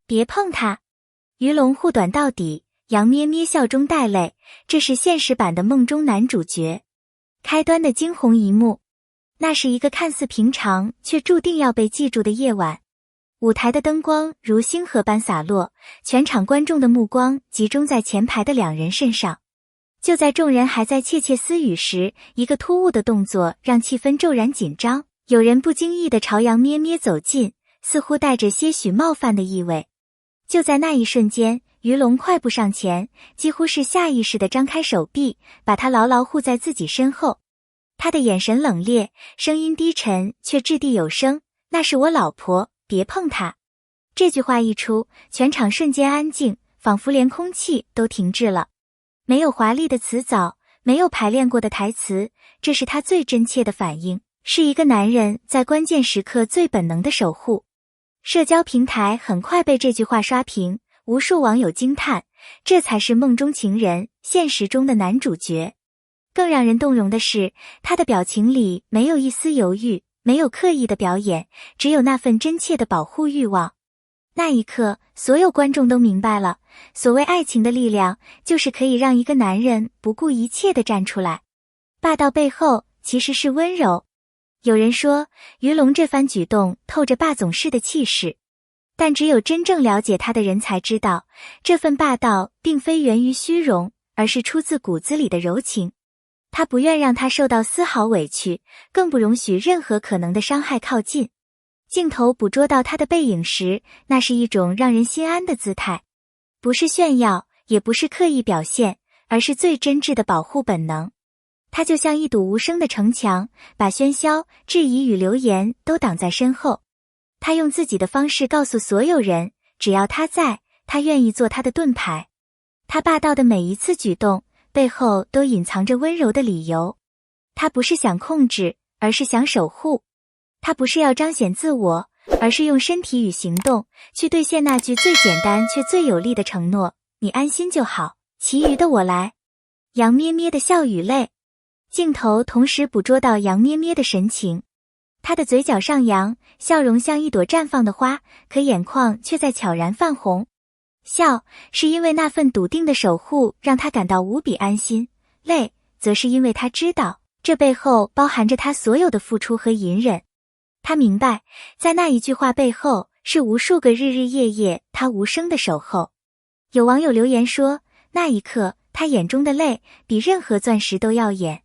别碰它。鱼龙护短到底，杨咩咩笑中带泪，这是现实版的梦中男主角。开端的惊鸿一幕，那是一个看似平常却注定要被记住的夜晚。舞台的灯光如星河般洒落，全场观众的目光集中在前排的两人身上。就在众人还在窃窃私语时，一个突兀的动作让气氛骤然紧张，有人不经意地朝杨咩咩走近，似乎带着些许冒犯的意味。就在那一瞬间，鱼龙快步上前，几乎是下意识地张开手臂，把他牢牢护在自己身后。他的眼神冷冽，声音低沉却掷地有声，那是我老婆，别碰她。这句话一出，全场瞬间安静，仿佛连空气都停滞了。没有华丽的词藻，没有排练过的台词，这是他最真切的反应，是一个男人在关键时刻最本能的守护。社交平台很快被这句话刷屏，无数网友惊叹，这才是梦中情人，现实中的男主角。更让人动容的是，他的表情里没有一丝犹豫，没有刻意的表演，只有那份真切的保护欲望。那一刻，所有观众都明白了，所谓爱情的力量，就是可以让一个男人不顾一切地站出来。霸道背后其实是温柔。有人说，鱼龙这番举动透着霸总式的气势，但只有真正了解他的人才知道，这份霸道并非源于虚荣，而是出自骨子里的柔情。他不愿让他受到丝毫委屈，更不容许任何可能的伤害靠近。镜头捕捉到他的背影时，那是一种让人心安的姿态，不是炫耀，也不是刻意表现，而是最真挚的保护本能。他就像一堵无声的城墙，把喧嚣、质疑与流言都挡在身后。他用自己的方式告诉所有人，只要他在，他愿意做他的盾牌。他霸道的每一次举动，背后都隐藏着温柔的理由。他不是想控制，而是想守护。他不是要彰显自我，而是用身体与行动去兑现那句最简单却最有力的承诺：你安心就好，其余的我来。杨咩咩的笑与泪，镜头同时捕捉到杨咩咩的神情。她的嘴角上扬，笑容像一朵绽放的花，可眼眶却在悄然泛红。笑是因为那份笃定的守护让她感到无比安心，泪则是因为她知道，这背后包含着她所有的付出和隐忍。她明白，在那一句话背后，是无数个日日夜夜她无声的守候。有网友留言说，那一刻，她眼中的泪比任何钻石都耀眼。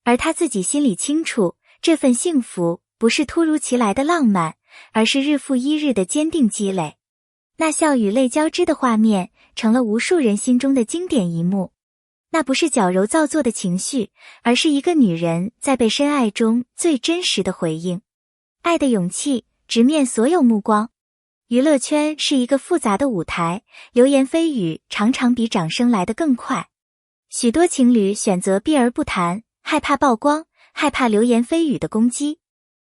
而她自己心里清楚，这份幸福不是突如其来的浪漫，而是日复一日的坚定积累。那笑与泪交织的画面，成了无数人心中的经典一幕。那不是矫揉造作的情绪，而是一个女人在被深爱中最真实的回应。爱的勇气，直面所有目光。娱乐圈是一个复杂的舞台，流言蜚语常常比掌声来得更快。许多情侣选择避而不谈，害怕曝光，害怕流言蜚语的攻击。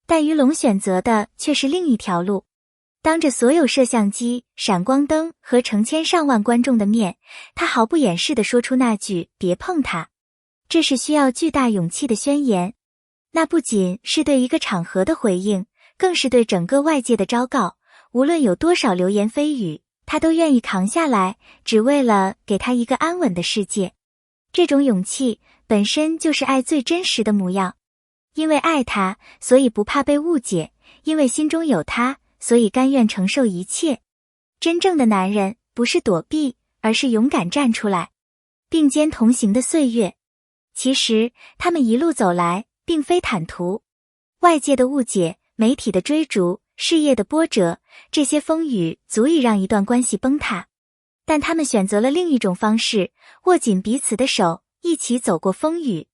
但于龙选择的却是另一条路。当着所有摄像机、闪光灯和成千上万观众的面，他毫不掩饰地说出那句“别碰它”。这是需要巨大勇气的宣言。那不仅是对一个场合的回应，更是对整个外界的昭告。无论有多少流言蜚语，他都愿意扛下来，只为了给他一个安稳的世界。这种勇气本身就是爱最真实的模样。因为爱他，所以不怕被误解；因为心中有他，所以甘愿承受一切。真正的男人不是躲避，而是勇敢站出来。并肩同行的岁月，其实他们一路走来并非坦途。外界的误解、媒体的追逐、事业的波折，这些风雨足以让一段关系崩塌。但他们选择了另一种方式，握紧彼此的手，一起走过风雨。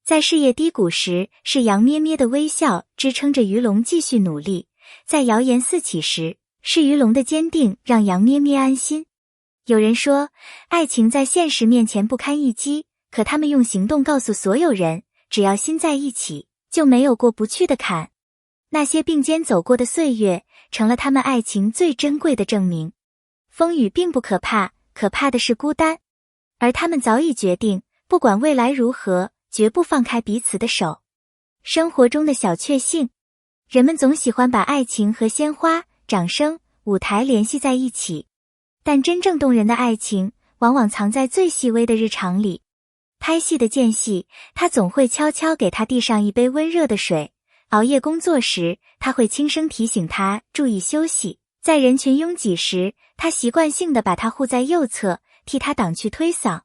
在事业低谷时，是杨咩咩的微笑支撑着于龙继续努力；在谣言四起时，是于龙的坚定让杨咩咩安心。有人说，爱情在现实面前不堪一击，可他们用行动告诉所有人，只要心在一起，就没有过不去的坎。那些并肩走过的岁月，成了他们爱情最珍贵的证明。风雨并不可怕，可怕的是孤单。而他们早已决定，不管未来如何，绝不放开彼此的手。生活中的小确幸，人们总喜欢把爱情和鲜花、掌声、舞台联系在一起。但真正动人的爱情，往往藏在最细微的日常里。拍戏的间隙，他总会悄悄给他递上一杯温热的水；熬夜工作时，他会轻声提醒他注意休息；在人群拥挤时，他习惯性地把他护在右侧，替他挡去推搡。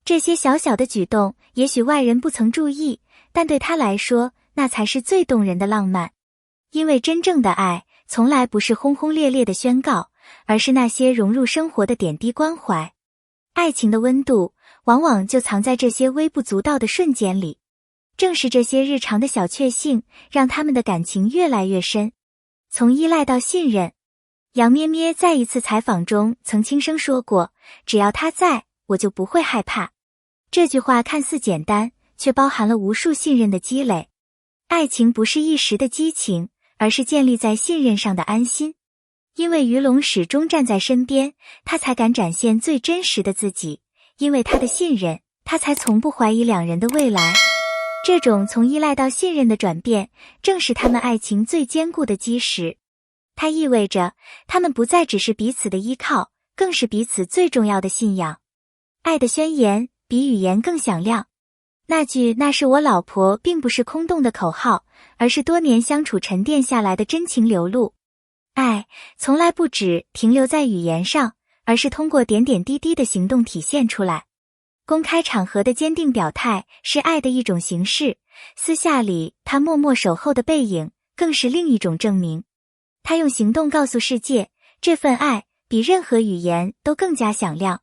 这些小小的举动，也许外人不曾注意，但对他来说，那才是最动人的浪漫。因为真正的爱，从来不是轰轰烈烈的宣告，而是那些融入生活的点滴关怀。爱情的温度，往往就藏在这些微不足道的瞬间里。正是这些日常的小确幸，让他们的感情越来越深，从依赖到信任。杨咩咩在一次采访中曾轻声说过：“只要他在，我就不会害怕。”这句话看似简单，却包含了无数信任的积累。爱情不是一时的激情，而是建立在信任上的安心。因为于龙始终站在身边，他才敢展现最真实的自己；因为他的信任，他才从不怀疑两人的未来。这种从依赖到信任的转变，正是他们爱情最坚固的基石。它意味着，他们不再只是彼此的依靠，更是彼此最重要的信仰。爱的宣言，比语言更响亮。那句"那是我老婆"并不是空洞的口号，而是多年相处沉淀下来的真情流露。爱从来不只停留在语言上，而是通过点点滴滴的行动体现出来。公开场合的坚定表态是爱的一种形式，私下里他默默守候的背影更是另一种证明。他用行动告诉世界，这份爱比任何语言都更加响亮。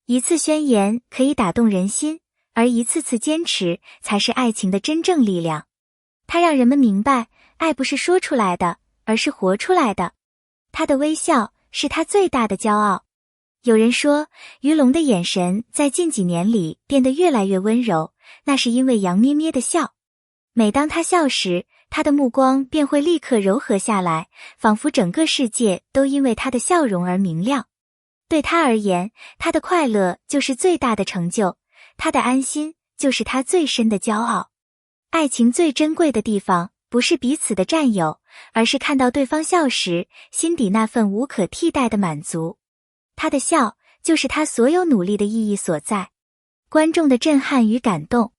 一次宣言可以打动人心，而一次次坚持才是爱情的真正力量。它让人们明白，爱不是说出来的，而是活出来的。他的微笑是他最大的骄傲。有人说，于龙的眼神在近几年里变得越来越温柔，那是因为杨咩咩的笑。每当他笑时，他的目光便会立刻柔和下来，仿佛整个世界都因为他的笑容而明亮。对他而言，他的快乐就是最大的成就，他的安心就是他最深的骄傲。爱情最珍贵的地方，不是彼此的占有，而是看到对方笑时，心底那份无可替代的满足。他的笑，就是他所有努力的意义所在。观众的震撼与感动，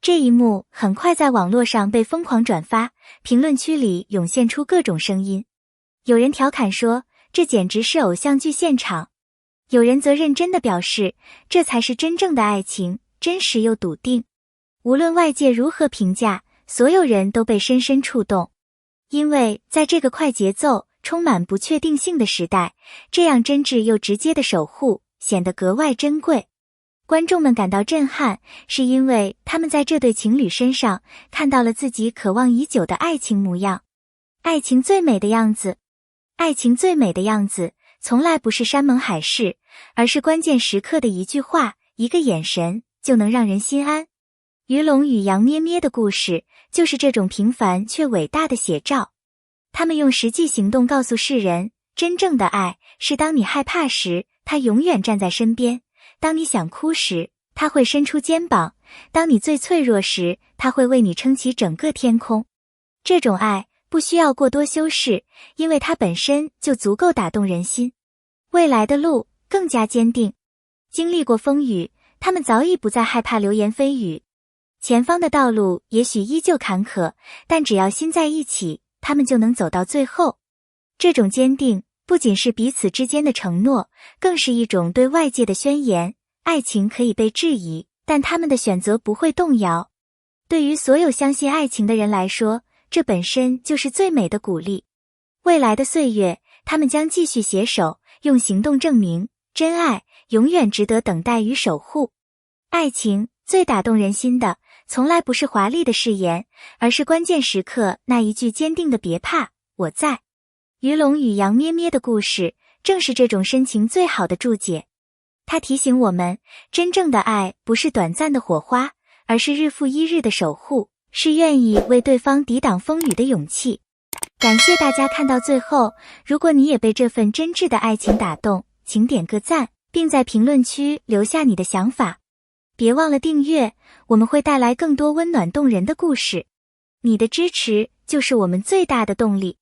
这一幕很快在网络上被疯狂转发，评论区里涌现出各种声音。有人调侃说，这简直是偶像剧现场。有人则认真地表示，这才是真正的爱情，真实又笃定。无论外界如何评价，所有人都被深深触动。因为在这个快节奏、充满不确定性的时代，这样真挚又直接的守护显得格外珍贵。观众们感到震撼，是因为他们在这对情侣身上看到了自己渴望已久的爱情模样。爱情最美的样子，爱情最美的样子，从来不是山盟海誓，而是关键时刻的一句话、一个眼神，就能让人心安。于龙与杨咩咩的故事，就是这种平凡却伟大的写照。他们用实际行动告诉世人，真正的爱是当你害怕时，他永远站在身边；当你想哭时，他会伸出肩膀；当你最脆弱时，他会为你撑起整个天空。这种爱不需要过多修饰，因为它本身就足够打动人心。未来的路更加坚定。经历过风雨，他们早已不再害怕流言蜚语。前方的道路也许依旧坎坷，但只要心在一起，他们就能走到最后。这种坚定不仅是彼此之间的承诺，更是一种对外界的宣言。爱情可以被质疑，但他们的选择不会动摇。对于所有相信爱情的人来说，这本身就是最美的鼓励。未来的岁月，他们将继续携手，用行动证明，真爱永远值得等待与守护。爱情最打动人心的，从来不是华丽的誓言，而是关键时刻那一句坚定的别怕，我在。于龙与杨咩咩的故事，正是这种深情最好的注解。它提醒我们，真正的爱不是短暂的火花，而是日复一日的守护，是愿意为对方抵挡风雨的勇气。感谢大家看到最后，如果你也被这份真挚的爱情打动，请点个赞，并在评论区留下你的想法。别忘了订阅，我们会带来更多温暖动人的故事。你的支持就是我们最大的动力。